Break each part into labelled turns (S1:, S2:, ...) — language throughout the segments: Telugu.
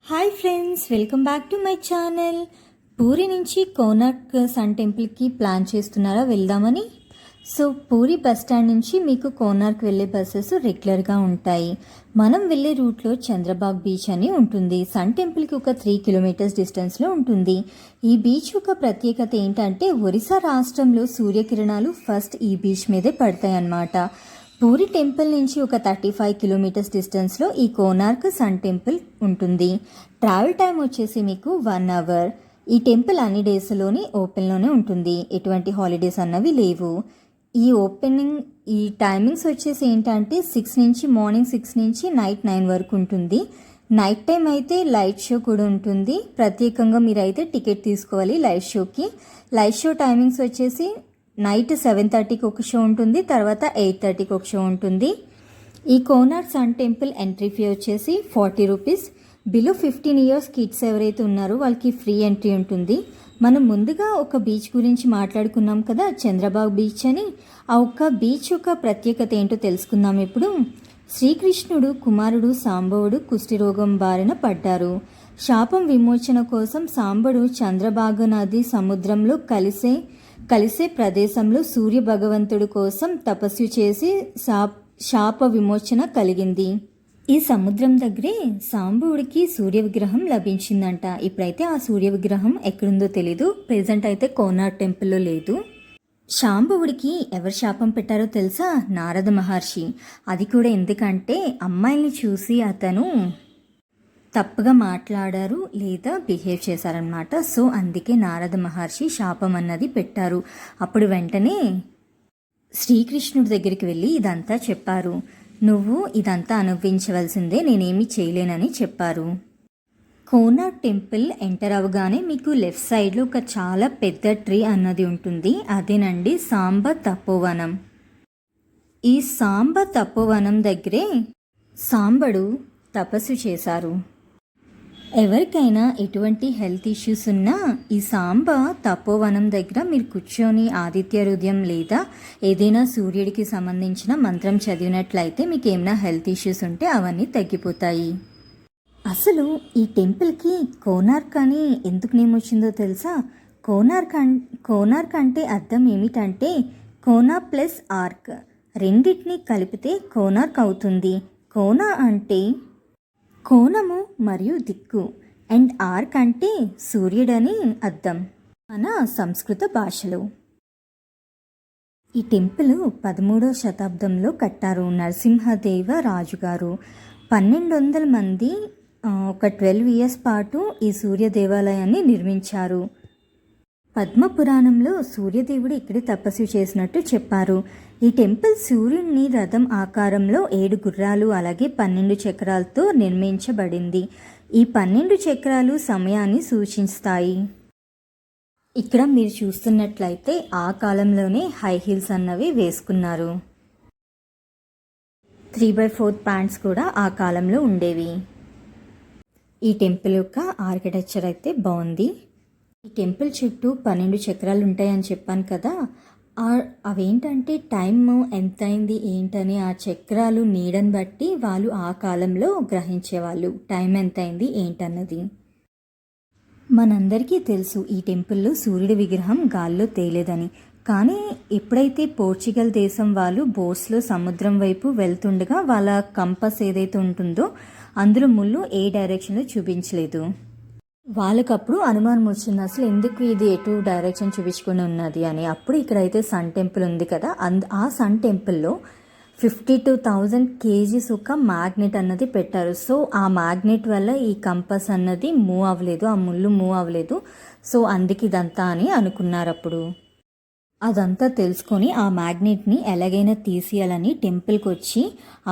S1: Hi friends, welcome back to my channel. Puri నుంచి కోనార్క్ సన్ టెంపుల్కి ప్లాన్ చేస్తున్నారా వెళ్దామని? సో పూరి బస్ స్టాండ్ నుంచి మీకు కోనార్క్ వెళ్ళే బస్సెస్ రెగ్యులర్గా ఉంటాయి. మనం వెళ్ళే రూట్లో చంద్రబాగ్ బీచ్ అని ఉంటుంది. సన్ టెంపుల్కి ఒక 3 కిలోమీటర్స్ డిస్టెన్స్లో ఉంటుంది. ఈ బీచ్ యొక్క ప్రత్యేకత ఏంటంటే ఒరిస్సా రాష్ట్రంలో సూర్యకిరణాలు ఫస్ట్ ఈ బీచ్ మీదే పడతాయి అన్నమాట. పూరి టెంపుల్ నుంచి ఒక 35 కిలోమీటర్స్ డిస్టెన్స్లో ఈ కోనార్క్ సన్ టెంపుల్ ఉంటుంది. ట్రావెల్ టైం వచ్చేసి మీకు 1 అవర్. ఈ టెంపుల్ అన్ని డేస్లోని ఓపెన్లోనే ఉంటుంది. ఎటువంటి హాలిడేస్ అన్నవి లేవు. ఈ టైమింగ్స్ వచ్చేసి ఏంటంటే మార్నింగ్ 6 నుంచి నైట్ 9 వరకు ఉంటుంది. నైట్ టైం అయితే లైట్ షో కూడా ఉంటుంది. ప్రత్యేకంగా మీరైతే టికెట్ తీసుకోవాలి లైట్ షోకి. లైట్ షో టైమింగ్స్ వచ్చేసి నైట్ 7:30కి ఒక షో ఉంటుంది, తర్వాత 8:30కి ఒక షో ఉంటుంది. ఈ Konark sun temple entry fee వచ్చేసి 40 రూపీస్. బిలో 15 ఇయర్స్ కిడ్స్ ఎవరైతే ఉన్నారో వాళ్ళకి ఫ్రీ ఎంట్రీ ఉంటుంది. మనం ముందుగా ఒక బీచ్ గురించి మాట్లాడుకున్నాం కదా, చంద్రబాగ్ బీచ్ అని. ఆ ఒక్క బీచ్ యొక్క ప్రత్యేకత ఏంటో తెలుసుకుందాం ఇప్పుడు. శ్రీకృష్ణుడు కుమారుడు సాంబవుడు కుష్ఠరోగం బారిన పడ్డారు. శాపం విమోచన కోసం సాంబడు చంద్రబాగ నది సముద్రంలో కలిసే ప్రదేశంలో సూర్య భగవంతుడి కోసం తపస్సు చేసి శాప విమోచన కలిగింది. ఈ సముద్రం దగ్గరే సాంబవుడికి సూర్య విగ్రహం లభించిందంట. ఇప్పుడైతే ఆ సూర్య విగ్రహం ఎక్కడుందో తెలీదు. ప్రెజెంట్ అయితే కోనార్క్ టెంపుల్లో లేదు. శాంబవుడికి ఎవరు శాపం పెట్టారో తెలుసా? నారద మహర్షి. అది కూడా ఎందుకంటే అమ్మాయిల్ని చూసి అతను తప్పుగా మాట్లాడారు లేదా బిహేవ్ చేశారనమాట. సో అందుకే నారద మహర్షి శాపం అన్నది పెట్టారు. అప్పుడు వెంటనే శ్రీకృష్ణుడి దగ్గరికి వెళ్ళి ఇదంతా చెప్పారు. నువ్వు ఇదంతా అనుభవించవలసిందే, నేనేమీ చేయలేనని చెప్పారు. కోనార్క్ టెంపుల్ ఎంటర్ అవగానే మీకు లెఫ్ట్ సైడ్లో ఒక చాలా పెద్ద ట్రీ అన్నది ఉంటుంది. అదేనండి సాంబ తపోవనం. ఈ సాంబ తపోవనం దగ్గరే సాంబడు తపస్సు చేశారు. ఎవరికైనా ఎటువంటి హెల్త్ ఇష్యూస్ ఉన్నా ఈ సాంబ తపోవనం దగ్గర మీరు కూర్చొని ఆదిత్య హృదయం లేదా ఏదైనా సూర్యుడికి సంబంధించిన మంత్రం చదివినట్లయితే మీకు ఏమైనా హెల్త్ ఇష్యూస్ ఉంటే అవన్నీ తగ్గిపోతాయి. అసలు ఈ టెంపుల్కి కోనార్క్ అని ఎందుకు నేమ్ వచ్చిందో తెలుసా? కోనార్క్ అంటే అర్థం ఏమిటంటే కోనా ప్లస్ ఆర్క్, రెండింటిని కలిపితే కోనార్క్ అవుతుంది. కోనా అంటే కోణము మరియు దిక్కు, అండ్ ఆర్క్ అంటే సూర్యుడని అర్థం మన సంస్కృత భాషలో. ఈ టెంపుల్ 13వ శతాబ్దంలో కట్టారు నరసింహదేవ రాజుగారు. 1200 మంది ఒక 12 ఇయర్స్ పాటు ఈ సూర్య దేవాలయాన్ని నిర్మించారు. పద్మపురాణంలో సూర్యదేవుడు ఇక్కడే తపస్సు చేసినట్టు చెప్పారు. ఈ టెంపుల్ సూర్యుడిని రథం ఆకారంలో 7 గుర్రాలు అలాగే 12 చక్రాలతో నిర్మించబడింది. ఈ 12 చక్రాలు సమయాన్ని సూచిస్తాయి. ఇక్కడ మీరు చూస్తున్నట్లయితే ఆ కాలంలోనే హై హీల్స్ అన్నవి వేసుకున్నారు. 3/4 ప్యాంట్స్ కూడా ఆ కాలంలో ఉండేవి. ఈ టెంపుల్ యొక్క ఆర్కిటెక్చర్ అయితే బాగుంది. ఈ టెంపుల్ చుట్టూ 12 చక్రాలు ఉంటాయని చెప్పాను కదా, అవేంటంటే టైమ్ ఎంతైంది ఏంటని ఆ చక్రాలు నీడని బట్టి వాళ్ళు ఆ కాలంలో గ్రహించేవాళ్ళు టైం ఎంతైంది ఏంటన్నది. మనందరికీ తెలుసు ఈ టెంపుల్లో సూర్యుడి విగ్రహం గాల్లో తేలేదని. కానీ ఎప్పుడైతే పోర్చుగల్ దేశం వాళ్ళు బోట్స్లో సముద్రం వైపు వెళ్తుండగా వాళ్ళ కంపస్ ఏదైతే ఉంటుందో అందులో ముళ్ళు ఏ డైరెక్షన్లో చూపించలేదు. వాళ్ళకప్పుడు అనుమానం వచ్చింది, అసలు ఎందుకు ఇది ఎటు డైరెక్షన్ చూపించుకొని ఉన్నది అని. అప్పుడు ఇక్కడైతే సన్ టెంపుల్ ఉంది కదా, ఆ సన్ టెంపుల్లో 52,000 kgs ఒక మ్యాగ్నెట్ అన్నది పెట్టారు. సో ఆ మ్యాగ్నెట్ వల్ల ఈ కంపస్ అన్నది మూవ్ అవ్వలేదు, ఆ ముళ్ళు మూవ్ అవ్వలేదు. సో అందుకే ఇదంతా అని అనుకున్నారు. అప్పుడు అదంతా తెలుసుకొని ఆ మ్యాగ్నెట్ని ఎలాగైనా తీసేయాలని టెంపుల్కి వచ్చి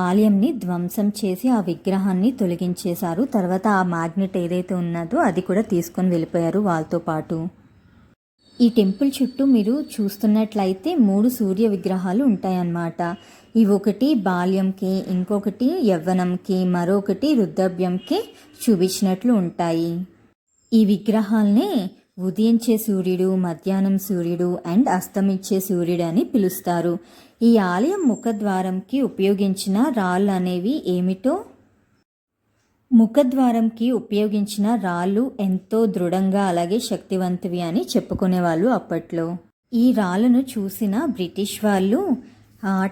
S1: ఆలయంని ధ్వంసం చేసి ఆ విగ్రహాన్ని తొలగించేశారు. తర్వాత ఆ మ్యాగ్నెట్ ఏదైతే ఉన్నదో అది కూడా తీసుకొని వెళ్ళిపోయారు వాళ్ళతో పాటు. ఈ టెంపుల్ చుట్టూ మీరు చూస్తున్నట్లయితే 3 సూర్య విగ్రహాలు ఉంటాయన్నమాట. ఇవి ఒకటి బాల్యంకి, ఇంకొకటి యవ్వనంకి, మరొకటి వృద్ధాప్యంకి చూపించినట్లు ఉంటాయి. ఈ విగ్రహాల్ని ఉదయించే సూర్యుడు, మధ్యాహ్నం సూర్యుడు అండ్ అస్తమించే సూర్యుడు అని పిలుస్తారు. ఈ ఆలయం ముఖద్వారంకి ఉపయోగించిన రాళ్ళు అనేవి ఏమిటో ముఖద్వారంకి ఉపయోగించిన రాళ్ళు ఎంతో దృఢంగా అలాగే శక్తివంతవి అని చెప్పుకునేవాళ్ళు అప్పట్లో. ఈ రాళ్ళను చూసిన బ్రిటిష్ వాళ్ళు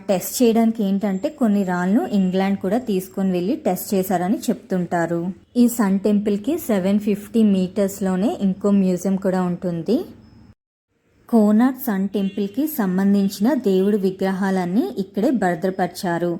S1: టెస్ట్ చేయడానికి ఏంటంటే కొన్ని రాళ్ళను ఇంగ్లాండ్ కూడా తీసుకొని వెళ్ళి టెస్ట్ చేశారని చెప్తుంటారు. ఈ సన్ టెంపుల్కి 750 మీటర్స్లోనే ఇంకో మ్యూజియం కూడా ఉంటుంది. కోనార్క్ సన్ టెంపుల్కి సంబంధించిన దేవుడి విగ్రహాలన్నీ ఇక్కడే భద్రపరిచారు.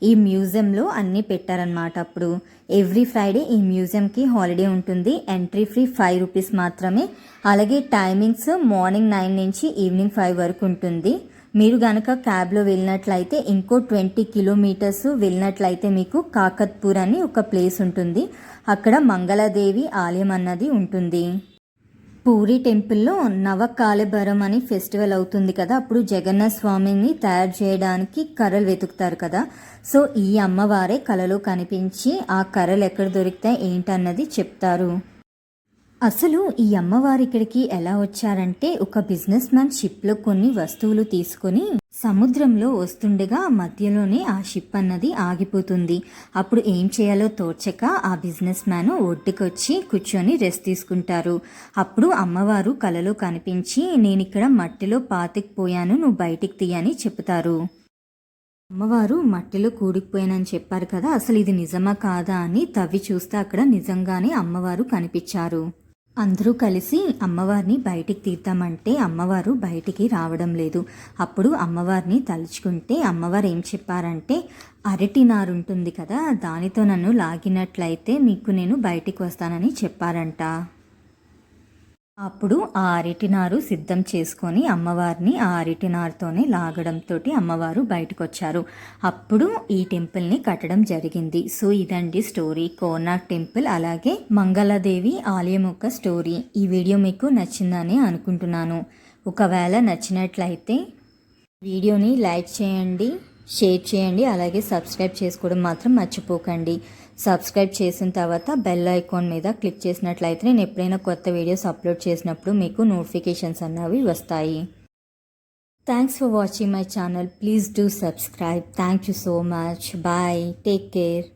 S1: ఈ మ్యూజియంలో అన్నీ పెట్టారనమాట. అప్పుడు ఎవ్రీ ఫ్రైడే ఈ మ్యూజియంకి హాలిడే ఉంటుంది. ఎంట్రీ ఫ్రీ 5 రూపీస్ మాత్రమే. అలాగే టైమింగ్స్ మార్నింగ్ 9 నుంచి ఈవినింగ్ 5 వరకు ఉంటుంది. మీరు కనుక క్యాబ్లో వెళ్ళినట్లయితే ఇంకో 20 కిలోమీటర్స్ వెళ్ళినట్లయితే మీకు కాకత్పూర్ అని ఒక ప్లేస్ ఉంటుంది. అక్కడ మంగళాదేవి ఆలయం అన్నది ఉంటుంది. పూరి టెంపుల్లో నవకాలభరం అని ఫెస్టివల్ అవుతుంది కదా, అప్పుడు జగన్నాథ స్వామిని తయారు చేయడానికి కర్రలు వెతుకుతారు కదా. సో ఈ అమ్మవారే కలలో కనిపించి ఆ కర్రలు ఎక్కడ దొరుకుతాయి ఏంటన్నది చెప్తారు. అసలు ఈ అమ్మవారి ఇక్కడికి ఎలా వచ్చారంటే, ఒక బిజినెస్ మ్యాన్ షిప్లో కొన్ని వస్తువులు తీసుకొని సముద్రంలో వస్తుండగా మధ్యలోనే ఆ షిప్ అన్నది ఆగిపోతుంది. అప్పుడు ఏం చేయాలో తోచక ఆ బిజినెస్ మ్యాన్ ఒడ్డుకొచ్చి కూర్చొని రెస్ట్ తీసుకుంటారు. అప్పుడు అమ్మవారు కలలో కనిపించి, నేను ఇక్కడ మట్టిలో పాతికిపోయాను, నువ్వు బయటికి తీయని చెప్తారు. అమ్మవారు మట్టిలో కూడిపోయానని చెప్పారు కదా, అసలు ఇది నిజమా కాదా అని తవ్వి చూస్తే అక్కడ నిజంగానే అమ్మవారు కనిపించారు. అందరూ కలిసి అమ్మవారిని బయటికి తీద్దామంటే అమ్మవారు బయటికి రావడం లేదు. అప్పుడు అమ్మవారిని తలుచుకుంటే అమ్మవారు ఏం చెప్పారంటే, అరటి నారు ఉంటుంది కదా, దానితో నన్ను లాగినట్లయితే మీకు నేను బయటికి వస్తానని చెప్పారంట. అప్పుడు ఆ అరటినారు సిద్ధం చేసుకొని అమ్మవారిని ఆ అరటినారుతోనే లాగడంతో అమ్మవారు బయటకు వచ్చారు. అప్పుడు ఈ టెంపుల్ని కట్టడం జరిగింది. సో ఇదండి స్టోరీ, కోనార్క్ టెంపుల్ అలాగే మంగళాదేవి ఆలయం యొక్క స్టోరీ. ఈ వీడియో మీకు నచ్చిందని అనుకుంటున్నాను. ఒకవేళ నచ్చినట్లయితే వీడియోని లైక్ చేయండి, షేర్ చేయండి, అలాగే సబ్స్క్రైబ్ చేసుకోవడం మాత్రం మర్చిపోకండి. సబ్స్క్రైబ్ చేసిన తర్వాత బెల్ ఐకాన్ మీద క్లిక్ చేసినట్లయితే నేను ఎప్పుడైనా కొత్త వీడియోస్ అప్లోడ్ చేసినప్పుడు మీకు నోటిఫికేషన్స్ అన్నవి వస్తాయి. Thanks for watching my channel. Please do subscribe. Thank you so much. Bye. Take care.